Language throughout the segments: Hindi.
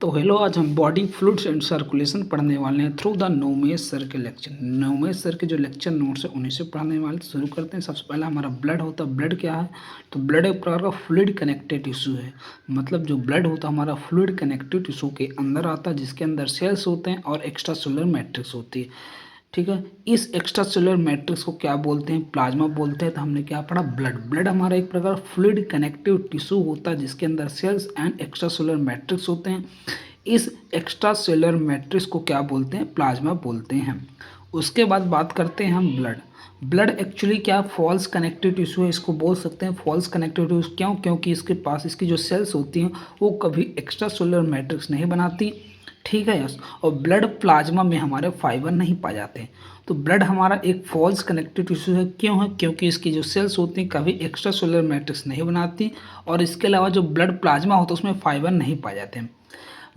तो हेलो, आज हम बॉडी फ्लूइड्स एंड सर्कुलेशन पढ़ने वाले हैं थ्रू द नवमेश सर के लेक्चर। नवमेश सर के जो लेक्चर नोट्स है उन्हीं से पढ़ने वाले। शुरू करते हैं। सबसे पहला हमारा ब्लड होता है। ब्लड क्या है? तो ब्लड एक प्रकार का फ्लूइड कनेक्टेड टिश्यू है। मतलब जो ब्लड होता है हमारा फ्लूइड कनेक्टिव टिश्यू के अंदर आता है, जिसके अंदर सेल्स होते हैं और एक्स्ट्रा सेलुलर मैट्रिक्स होती है। ठीक है, इस एक्स्ट्रा सेलुलर मैट्रिक्स को क्या बोलते हैं? प्लाज्मा बोलते हैं। तो हमने क्या पढ़ा? ब्लड। ब्लड हमारा एक प्रकार फ्लूइड कनेक्टिव टिश्यू होता है, जिसके अंदर cells and extra cellular matrix होते हैं। इस एक्स्ट्रा सेलुलर मैट्रिक्स को क्या बोलते हैं? प्लाज्मा बोलते हैं। उसके बाद बात करते हैं हम ब्लड। ब्लड एक्चुअली क्या फॉल्स कनेक्टिव टिश्यू है, इसको बोल सकते हैं फॉल्स कनेक्टिव टिश्यू। क्यों? क्योंकि इसके पास इसकी जो सेल्स होती हैं वो कभी एक्स्ट्रा सेलुलर मैट्रिक्स नहीं बनाती। ठीक है, यस। और ब्लड प्लाज्मा में हमारे फाइबर नहीं पाए जाते हैं। तो ब्लड हमारा एक फॉल्स कनेक्टिव टिश्यू है। क्यों है? क्योंकि इसकी जो सेल्स होती हैं कभी एक्स्ट्रा सेलुलर मैट्रिक्स नहीं बनाती, और इसके अलावा जो ब्लड प्लाज्मा होता है उसमें फाइबर नहीं पाए जाते हैं।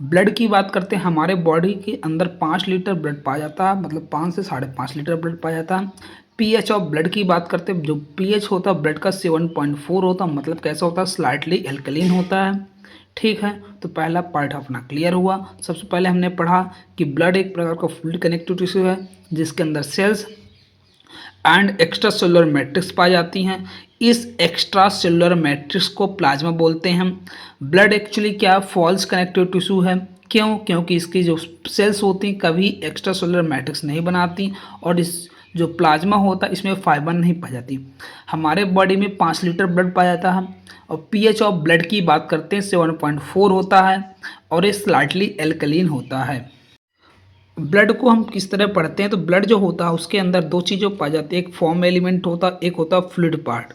ब्लड की बात करते हैं। हमारे बॉडी के अंदर 5 लीटर ब्लड पाया जाता है, मतलब 5 से 5.5 लीटर ब्लड पाया जाता है। पीएच ऑफ ब्लड की बात करते हैं। जो पीएच होता है ब्लड का 7.4 होता है, मतलब कैसा होता है? स्लाइटली एल्कलीन होता है। ठीक है, तो पहला पार्ट अपना क्लियर हुआ। सबसे पहले हमने पढ़ा कि ब्लड एक प्रकार का फ्लूइड कनेक्टिव टिश्यू है, जिसके अंदर cells and extra cellular matrix पाई जाती हैं। इस एक्स्ट्रा सेलुलर मैट्रिक्स को प्लाज्मा बोलते हैं। ब्लड एक्चुअली क्या फॉल्स कनेक्टिव टिश्यू है। क्यों? क्योंकि इसकी जो सेल्स होती हैं कभी एक्स्ट्रा सेलुलर मैट्रिक्स नहीं बनाती, और इस जो प्लाज्मा होता है इसमें फाइबर नहीं पाई जाती। हमारे बॉडी में 5 लीटर ब्लड पाया जाता है, और पीएच ऑफ ब्लड की बात करते हैं 7.4 होता है, और ये स्लाइटली एल्कलीन होता है। ब्लड को हम किस तरह पढ़ते हैं? तो ब्लड जो होता है उसके अंदर दो चीज़ें पाई जाती है। एक फॉर्म एलिमेंट होता है, एक होता है फ्लूइड पार्ट।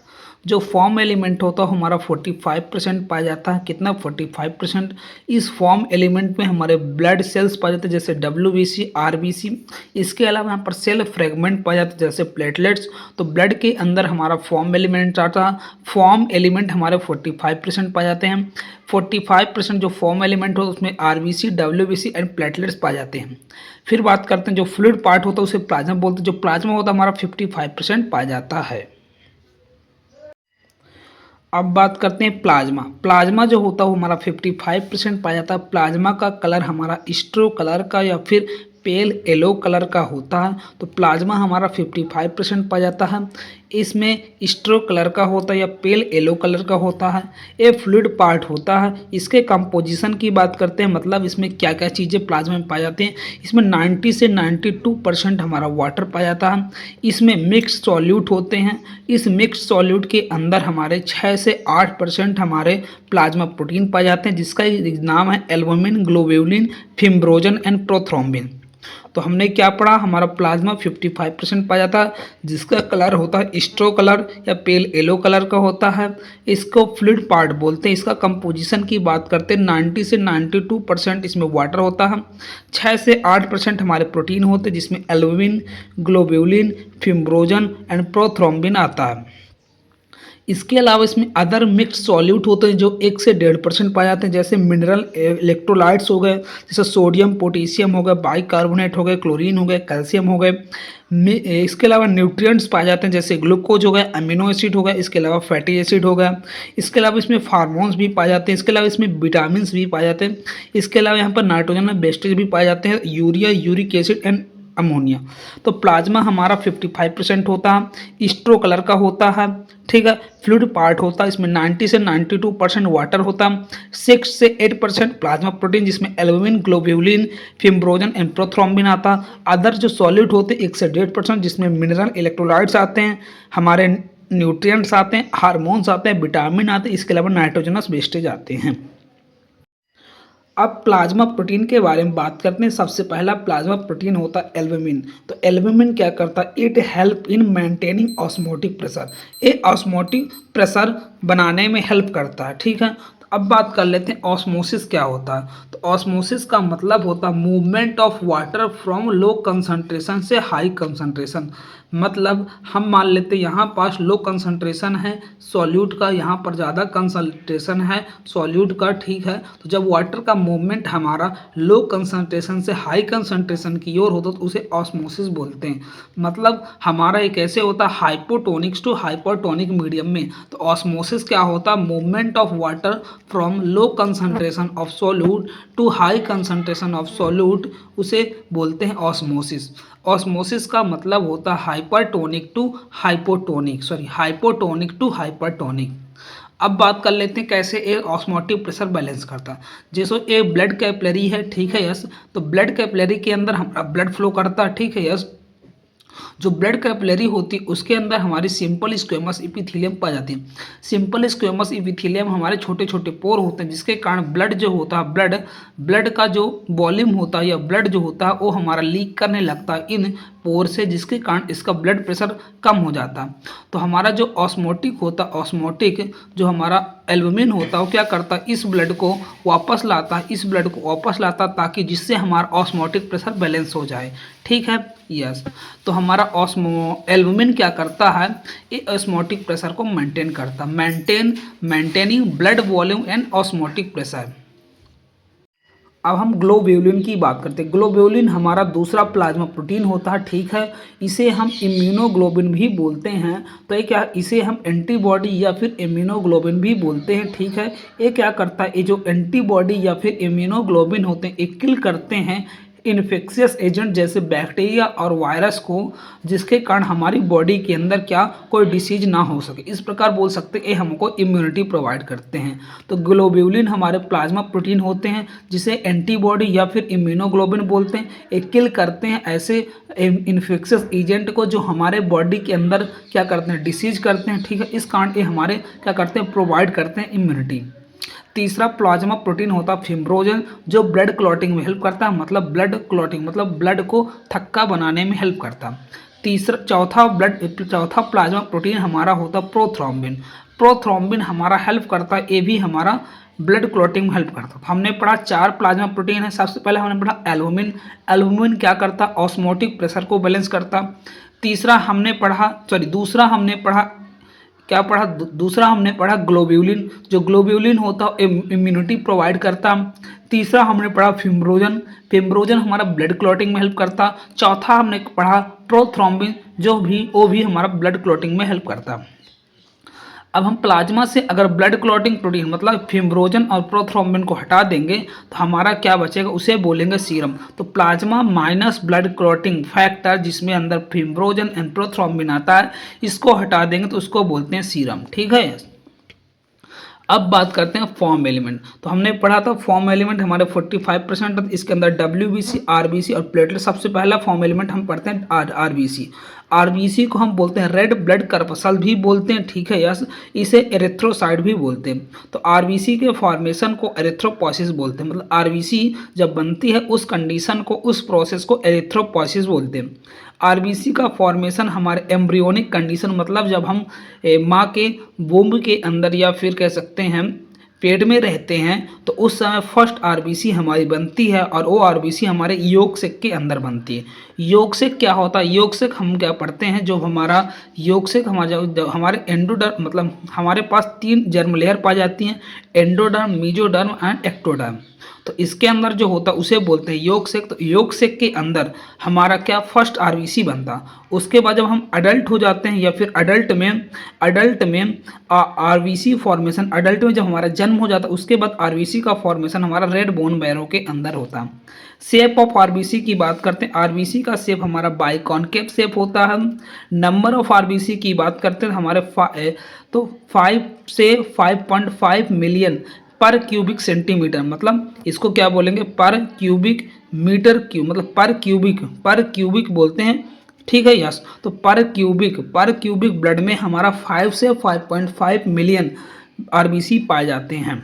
जो फॉर्म एलिमेंट होता है हमारा 45% पाया जाता है। कितना? 45%। इस फॉर्म एलिमेंट में हमारे ब्लड सेल्स पाए जाते हैं, जैसे डब्ल्यूबीसी, आरबीसी। इसके अलावा यहाँ पर सेल फ्रेगमेंट पाए जाते हैं, जैसे प्लेटलेट्स। तो ब्लड के अंदर हमारा फॉर्म एलिमेंट आता है। फॉर्म एलिमेंट हमारे 45% पाए जाते हैं। 45% जो फॉर्म एलिमेंट होता है उसमें आरबीसी, डब्ल्यूबीसी एंड प्लेटलेट्स पाए जाते हैं। फिर बात करते हैं जो फ्लूइड पार्ट होता है उसे प्लाज्मा बोलते हैं। जो प्लाज्मा होता है हमारा 55% पाया जाता है। अब बात करते हैं प्लाज्मा। प्लाज्मा जो होता है वो हमारा 55% पाया जाता है। प्लाज्मा का कलर हमारा स्ट्रो कलर का या फिर पेल येलो कलर का होता है। तो प्लाज्मा हमारा 55% पाया जाता है। इसमें स्ट्रो कलर का होता है या पेल येलो कलर का होता है। ये फ्लूइड पार्ट होता है। इसके कंपोजिशन की बात करते हैं, मतलब इसमें क्या क्या चीज़ें प्लाज्मा में पाई जाती हैं। इसमें 90 से 92% हमारा वाटर पाया जाता है। इसमें मिक्स सॉल्यूट होते हैं। इस मिक्स सॉल्यूट के अंदर हमारे 6 से 8% हमारे प्लाज्मा प्रोटीन पाए जाते हैं, जिसका नाम है एल्बुमिन, ग्लोब्यूलिन, फिब्रोजन एंड प्रोथ्रोम्बिन। तो हमने क्या पढ़ा? हमारा प्लाज्मा 55% पाया जाता है, जिसका कलर होता है स्ट्रो कलर या पेल येलो कलर का होता है। इसको फ्लूइड पार्ट बोलते हैं। इसका कंपोजिशन की बात करते हैं, 90 से 92% इसमें वाटर होता है। 6 से 8% हमारे प्रोटीन होते हैं, जिसमें एल्बुमिन, ग्लोब्यूलिन, फिब्रोजन एंड प्रोथ्रोम्बिन आता है। इसके अलावा इसमें अदर मिक्स सॉल्यूट होते हैं जो 1 से 1.5% पाए जाते हैं, जैसे मिनरल इलेक्ट्रोलाइट्स हो गए, जैसे सोडियम, पोटेशियम हो गए, बाइकार्बोनेट हो गए, क्लोरीन हो गए, कैल्शियम हो गए। इसके अलावा न्यूट्रिएंट्स पाए जाते हैं, जैसे ग्लूकोज हो गया, अमीनो एसिड हो गया, इसके अलावा फैटी एसिड हो गया। इसके अलावा इसमें हार्मोन्स भी पाए जाते हैं। इसके अलावा इसमें विटामिन भी पाए जाते हैं। इसके अलावा यहाँ पर नाइट्रोजन और वेस्टेज भी पाए जाते हैं, urea, uric acid and ammonia. तो प्लाज्मा हमारा 55% होता है, स्ट्रो कलर का होता है। ठीक है, फ्लूइड पार्ट होता है। इसमें 90 से 92% वाटर होता है। 6 से 8% प्लाज्मा प्रोटीन, जिसमें एल्बुमिन, ग्लोब्यूलिन, फिब्रोजन एंड प्रोथ्रोम्बिन आता है। अदर जो सॉलिड होते हैं 1 से 1.5%, जिसमें मिनरल इलेक्ट्रोलाइट्स आते हैं, हमारे न्यूट्रिएंट्स आते हैं, हार्मोन्स आते हैं, विटामिन आते हैं, इसके अलावा नाइट्रोजनस वेस्टेज आते हैं। अब प्लाज्मा प्रोटीन के बारे में बात करते हैं। सबसे पहला प्लाज्मा प्रोटीन होता है एल्बुमिन। तो एल्बुमिन क्या करता है? It help in maintaining osmotic pressure. ये ऑस्मोटिक प्रेशर बनाने में हेल्प करता है। ठीक है, तो अब बात कर लेते हैं ऑस्मोसिस क्या होता है। तो ऑस्मोसिस का मतलब होता है movement of water from low concentration से हाई कंसंट्रेशन। मतलब हम मान लेते हैं यहाँ पास लो कंसंट्रेशन है सॉल्यूट का, यहाँ पर ज़्यादा कंसंट्रेशन है सॉल्यूट का, ठीक है। तो जब वाटर का मूवमेंट हमारा लो कंसंट्रेशन से हाई कंसंट्रेशन की ओर होता है तो उसे ऑस्मोसिस बोलते हैं। मतलब हमारा एक ऐसे होता है हाइपोटोनिक्स टू हाइपरटोनिक मीडियम में। तो ऑस्मोसिस क्या होता है, movement of water from low concentration of solute to high concentration of solute, उसे बोलते हैं ऑस्मोसिस। ऑस्मोसिस का मतलब होता है hypertonic to hypotonic, hypotonic to hypertonic. अब बात कर लेते हैं कैसे एक ऑस्मोटिक प्रेशर बैलेंस करता है। जैसे एक ब्लड कैपिलरी है, ठीक है यस, तो ब्लड कैपिलरी के अंदर हमारा ब्लड फ्लो करता है, ठीक है यस। जो ब्लड कैपिलरी होती है उसके अंदर हमारी सिंपल स्क्वेमस इपिथेलियम पाई जाती है। सिंपल स्क्वेमस इपिथेलियम हमारे छोटे छोटे पोर होते हैं जिसके कारण ब्लड जो होता है, ब्लड का जो वॉल्यूम होता है या ब्लड जो होता है वो हमारा लीक करने लगता है इन पोर से, जिसके कारण इसका ब्लड प्रेशर कम हो जाता है। तो हमारा जो ऑस्मोटिक होता है, ऑस्मोटिक जो हमारा एल्बुमिन होता है वो क्या करता है, इस ब्लड को वापस लाता है, इस ब्लड को वापस लाता है ताकि जिससे हमारा ऑस्मोटिक प्रेशर बैलेंस हो जाए, ठीक है यस। तो हमारा एल्बुमिन क्या करता है, ये ऑस्मोटिक प्रेशर को मेंटेन करता है, maintaining blood volume and osmotic pressure. अब हम ग्लोब्यूलिन की बात करते हैं। ग्लोब्यूलिन हमारा दूसरा प्लाज्मा प्रोटीन होता है, ठीक है। इसे हम इम्यूनोग्लोबिन भी बोलते हैं। तो ये क्या, इसे हम एंटीबॉडी या फिर इम्यूनोग्लोबिन भी बोलते हैं, ठीक है। ये क्या करता है, ये जो एंटीबॉडी या फिर इम्यूनोग्लोबिन होते हैं ये किल करते हैं इन्फेक्शियस एजेंट जैसे बैक्टीरिया और वायरस को, जिसके कारण हमारी बॉडी के अंदर क्या कोई डिसीज ना हो सके। इस प्रकार बोल सकते हैं ये हमको इम्यूनिटी प्रोवाइड करते हैं। तो ग्लोब्यूलिन हमारे प्लाज्मा प्रोटीन होते हैं जिसे एंटीबॉडी या फिर इम्यूनोग्लोबिन बोलते हैं। ये किल करते हैं ऐसे इन्फेक्शियस एजेंट को जो हमारे बॉडी के अंदर क्या करते हैं, डिसीज करते हैं, ठीक है। इस कारण ये हमारे क्या करते हैं, प्रोवाइड करते हैं इम्यूनिटी। तीसरा प्लाज्मा प्रोटीन होता है फिब्रोजन, जो ब्लड क्लॉटिंग में हेल्प करता है, मतलब ब्लड क्लॉटिंग मतलब ब्लड को थक्का बनाने में हेल्प करता है। चौथा प्लाज्मा प्रोटीन हमारा होता है प्रोथ्रोम्बिन। प्रोथ्रोम्बिन हमारा हेल्प करता है, ये भी हमारा ब्लड क्लॉटिंग में हेल्प करता है। हमने पढ़ा 4 प्लाज्मा प्रोटीन है। सबसे पहले हमने पढ़ा एल्बुमिन। एल्बुमिन क्या करता है, ऑस्मोटिक प्रेशर को बैलेंस करता। दूसरा हमने पढ़ा दूसरा हमने पढ़ा ग्लोब्यूलिन, जो ग्लोब्यूलिन होता है इम्यूनिटी प्रोवाइड करता। तीसरा हमने पढ़ा फिब्रोजन हमारा ब्लड क्लॉटिंग में हेल्प करता। चौथा हमने पढ़ा प्रोथ्रोम्बिन, वो भी हमारा ब्लड क्लॉटिंग में हेल्प करता। अब हम प्लाज्मा से अगर ब्लड क्लॉटिंग प्रोटीन मतलब फिब्रोजन और प्रोथ्रोम्बिन को हटा देंगे तो हमारा क्या बचेगा, उसे बोलेंगे सीरम। तो plasma minus blood clotting factor, जिसमें अंदर फिब्रोजन एंड प्रोथ्रोम्बिन आता है, इसको हटा देंगे तो उसको बोलते हैं सीरम, ठीक है। अब बात करते हैं फॉर्म एलिमेंट। तो हमने पढ़ा था फॉर्म एलिमेंट हमारे 45%, इसके अंदर डब्ल्यूबीसी, आरबीसी और प्लेटलेट। सबसे पहला फॉर्म एलिमेंट हम पढ़ते हैं आरबीसी। आरबीसी को हम बोलते हैं रेड ब्लड कर्पसल भी बोलते हैं, ठीक है यस। इसे एरिथ्रोसाइट भी बोलते हैं। तो आरबीसी के फॉर्मेशन को एरिथ्रोपोसिस बोलते हैं, मतलब आरबीसी जब बनती है उस कंडीशन को, उस प्रोसेस को एरिथ्रोपोसिस बोलते हैं। आरबीसी का फॉर्मेशन हमारे एम्ब्रियोनिक कंडीशन, मतलब जब हम माँ के वोम्ब के अंदर या फिर कह सकते हैं पेट में रहते हैं तो उस समय फर्स्ट आरबीसी हमारी बनती है, और वो आरबीसी हमारे योग सेक के अंदर बनती है। योग सेक क्या होता है, योग सेक हम क्या पढ़ते हैं, जो हमारा योग सेक हमारे एंडोडर्म, मतलब हमारे पास 3 जर्म लेयर पाई जाती हैं, एंडोडर्म, मीजोडर्म एंड एक्टोडर्म। तो इसके अंदर जो होता है उसे बोलते हैं योग सेक। तो योग सेक के अंदर हमारा क्या फर्स्ट आरबीसी बनता। उसके बाद जब हम अडल्ट हो जाते हैं या फिर अडल्ट में आरबीसी फॉर्मेशन, अडल्ट में जब हमारा जन्म हो जाता है उसके बाद आरबीसी का फॉर्मेशन हमारा रेड बोन बैरो के अंदर होता है। शेप ऑफ आरबीसी की बात करते हैं। आरबीसी का शेप हमारा बाइकॉन्केव शेप होता है। नंबर ऑफ आरबीसी की बात करते हैं हमारे 5 से 5.5 मिलियन पर क्यूबिक सेंटीमीटर, मतलब इसको क्या बोलेंगे, पर क्यूबिक मीटर क्यूब, मतलब पर क्यूबिक बोलते हैं, ठीक है यस। तो पर क्यूबिक ब्लड में हमारा 5 से 5.5 मिलियन आरबीसी पाए जाते हैं।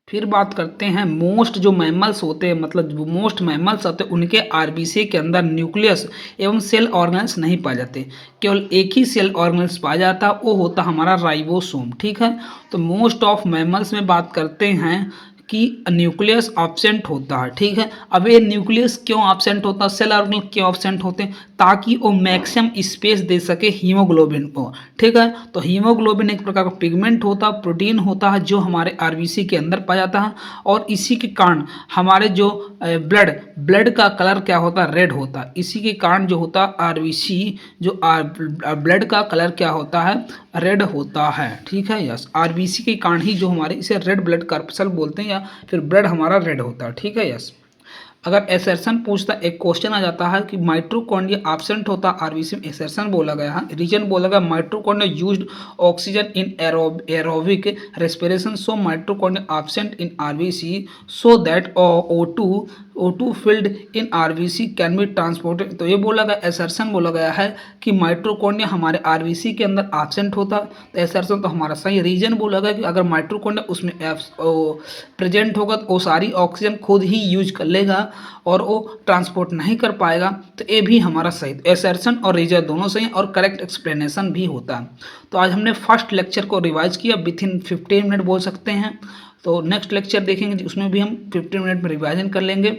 फिर बात करते हैं मोस्ट जो मैमल्स होते हैं, मतलब जो मोस्ट मैमल्स होते हैं उनके आरबीसी के अंदर न्यूक्लियस एवं सेल ऑर्गेनल्स नहीं पाए जाते, केवल एक ही सेल ऑर्गेनल्स पाया जाता है, वो होता हमारा राइबोसोम, ठीक है। तो मोस्ट ऑफ मैमल्स में बात करते हैं कि न्यूक्लियस एब्सेंट होता है, ठीक है। अब ये न्यूक्लियस क्यों एब्सेंट होता है, सेल ऑर्गेनल क्यों एब्सेंट होते हैं, ताकि वो मैक्सिमम स्पेस दे सके हीमोग्लोबिन को, ठीक है। तो हीमोग्लोबिन एक प्रकार का पिगमेंट होता है, प्रोटीन होता है, जो हमारे आरबीसी के अंदर पाया जाता है, और इसी के कारण हमारे जो ब्लड का कलर क्या होता है, रेड होता है। इसी के कारण जो होता है आरबीसी, जो ब्लड का कलर क्या होता है, रेड होता है, ठीक है। यस, आरबीसी के कारण ही जो हमारे इसे रेड ब्लड कार्पसल बोलते हैं, या फिर ब्लड हमारा रेड होता है, ठीक है। यस, अगर एसर्शन पूछता, एक क्वेश्चन आ जाता है कि माइटोकॉन्ड्रिया एब्सेंट होता आरबीसी में, एसर्शन बोला गया है, रीजन बोला गया mitochondria used oxygen in aerobic respiration, so mitochondria absent in RBC, so that O2 field in RBC can be transported. तो ये बोला गया, एसर्शन बोला गया है कि माइटोकॉन्ड्रिया हमारे आरबीसी के अंदर एब्सेंट होता, तो एसर्शन तो हमारा सही। रीजन बोला गया कि अगर माइटोकॉन्ड्रिया उसमें प्रेजेंट होगा तो वो सारी ऑक्सीजन खुद ही यूज कर लेगा और वो ट्रांसपोर्ट नहीं कर पाएगा, तो ये भी हमारा सही। एसर्शन और रीजन दोनों सही और करेक्ट एक्सप्लेनेशन भी होता है। तो आज हमने फर्स्ट लेक्चर को रिवाइज किया विथ इन 15 मिनट बोल सकते हैं। तो नेक्स्ट लेक्चर देखेंगे उसमें भी हम 15 मिनट में रिवाइजन कर लेंगे।